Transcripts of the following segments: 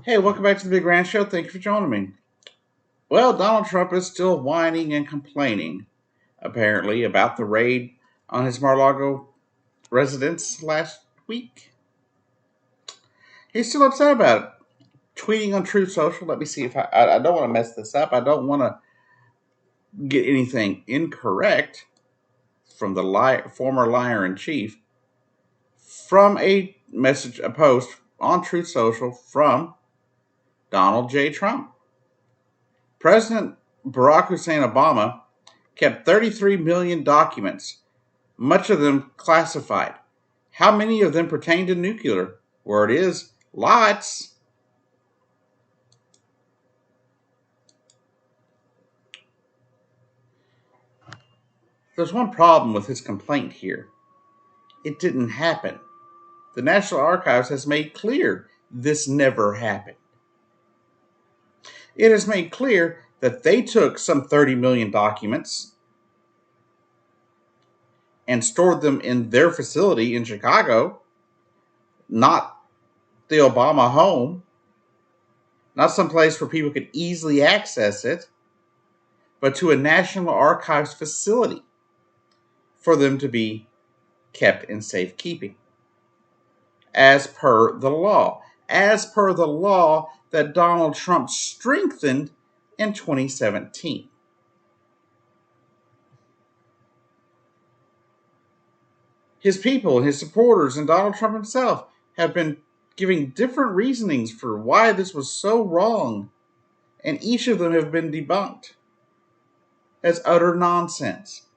Hey, welcome back to the Big Grand Show. Thank you for joining me. Well, Donald Trump is still whining and complaining, apparently, about the raid on his Mar-a-Lago residence last week. He's still upset about it. Tweeting on Truth Social. Let me see if I don't want to mess this up. I don't want to get anything incorrect from the former liar in chief. From a post on Truth Social from Donald J. Trump. President Barack Hussein Obama kept 33 million documents, much of them classified. How many of them pertain to nuclear? Word is, lots. There's one problem with his complaint here. It didn't happen. The National Archives has made clear this never happened. It has made clear that they took some 30 million documents and stored them in their facility in Chicago, not the Obama home, not some place where people could easily access it, but to a National Archives facility for them to be kept in safekeeping. As per the law. As per the law that Donald Trump strengthened in 2017. His people, his supporters, and Donald Trump himself have been giving different reasonings for why this was so wrong, and each of them have been debunked as utter nonsense.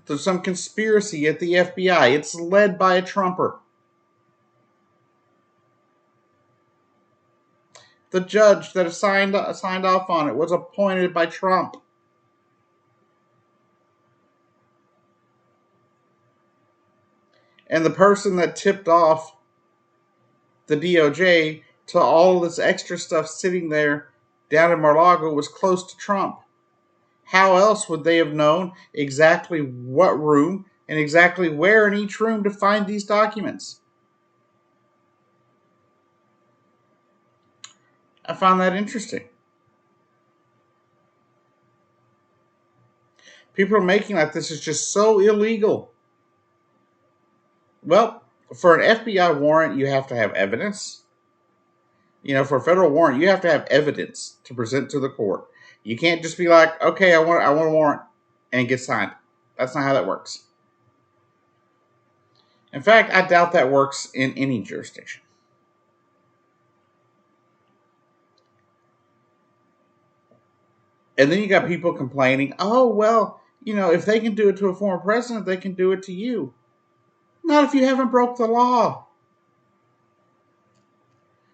There's some conspiracy at the FBI. It's led by a Trumper. The judge that signed off on it was appointed by Trump. And the person that tipped off the DOJ to all this extra stuff sitting there down in Mar-a-Lago was close to Trump. How else would they have known exactly what room and exactly where in each room to find these documents? I found that interesting. People are making like this is just so illegal. Well, for an FBI warrant, you have to have evidence. For a federal warrant, you have to have evidence to present to the court. You can't just be like, okay, I want a warrant, and it gets signed. That's not how that works. In fact, I doubt that works in any jurisdiction. And then you got people complaining, oh, well, if they can do it to a former president, they can do it to you. Not if you haven't broke the law.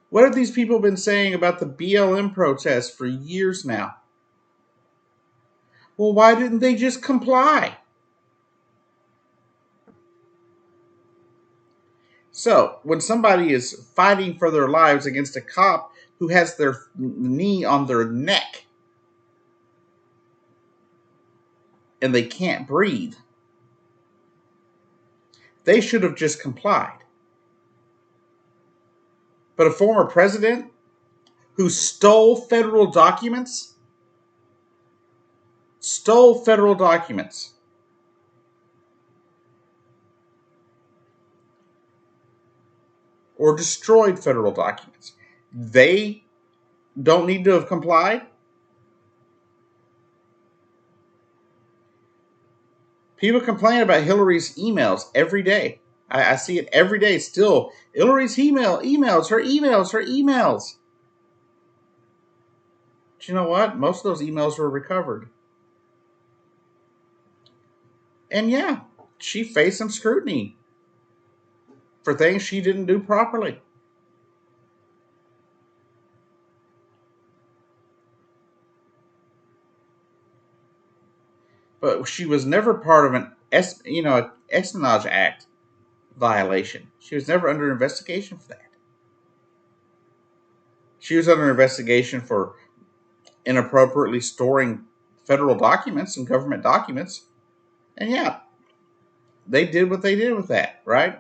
What have these people been saying about the BLM protests for years now? Well, why didn't they just comply? So, when somebody is fighting for their lives against a cop who has their knee on their neck and they can't breathe, they should have just complied. But a former president who stole federal documents, or destroyed federal documents, they don't need to have complied? People complain about Hillary's emails every day. I see it every day still. Hillary's emails, her emails. But you know what? Most of those emails were recovered. And yeah, she faced some scrutiny for things she didn't do properly. But she was never part of an Espionage Act violation. She was never under investigation for that. She was under investigation for inappropriately storing federal documents and government documents. And yeah, they did what they did with that, right?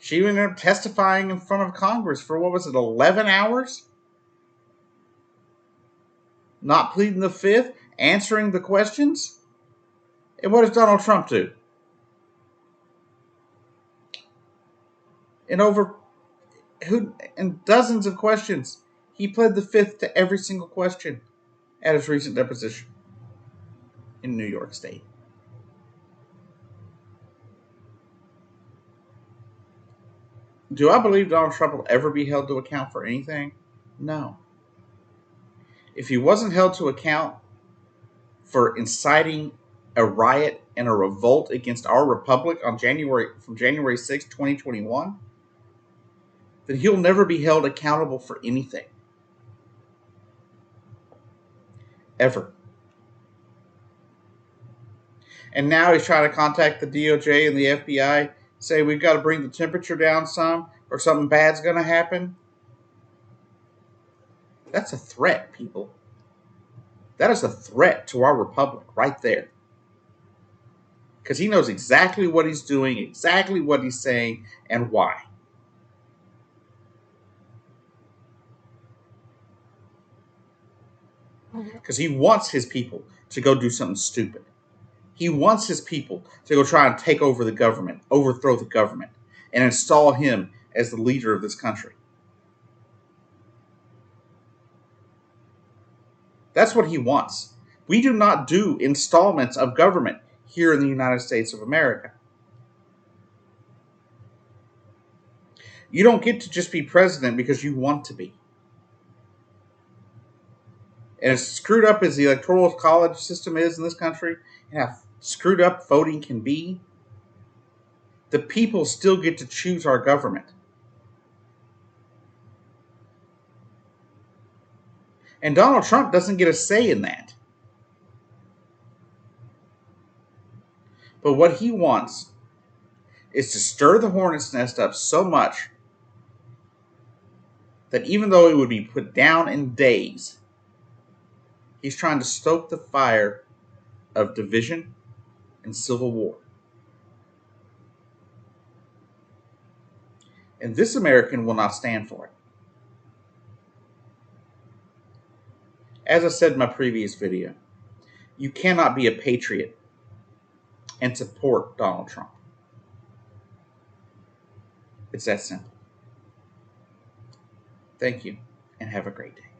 She ended up testifying in front of Congress for, what was it, 11 hours? Not pleading the fifth, answering the questions? And what does Donald Trump do? In dozens of questions, he pled the fifth to every single question at his recent deposition in New York State. Do I believe Donald Trump will ever be held to account for anything? No. If he wasn't held to account for inciting a riot and a revolt against our republic from January 6, 2021, then he'll never be held accountable for anything. Ever. And now he's trying to contact the DOJ and the FBI, say we've got to bring the temperature down some or something bad's going to happen. That's a threat, people. That is a threat to our republic right there. Because he knows exactly what he's doing, exactly what he's saying, and why. Because he wants his people to go do something stupid. He wants his people to go try and take over the government, overthrow the government, and install him as the leader of this country. That's what he wants. We do not do installments of government here in the United States of America. You don't get to just be president because you want to be. And as screwed up as the electoral college system is in this country, and how screwed up voting can be, the people still get to choose our government. And Donald Trump doesn't get a say in that. But what he wants is to stir the hornet's nest up so much that even though it would be put down in days, he's trying to stoke the fire of division and civil war. And this American will not stand for it. As I said in my previous video, you cannot be a patriot and support Donald Trump. It's that simple. Thank you, and have a great day.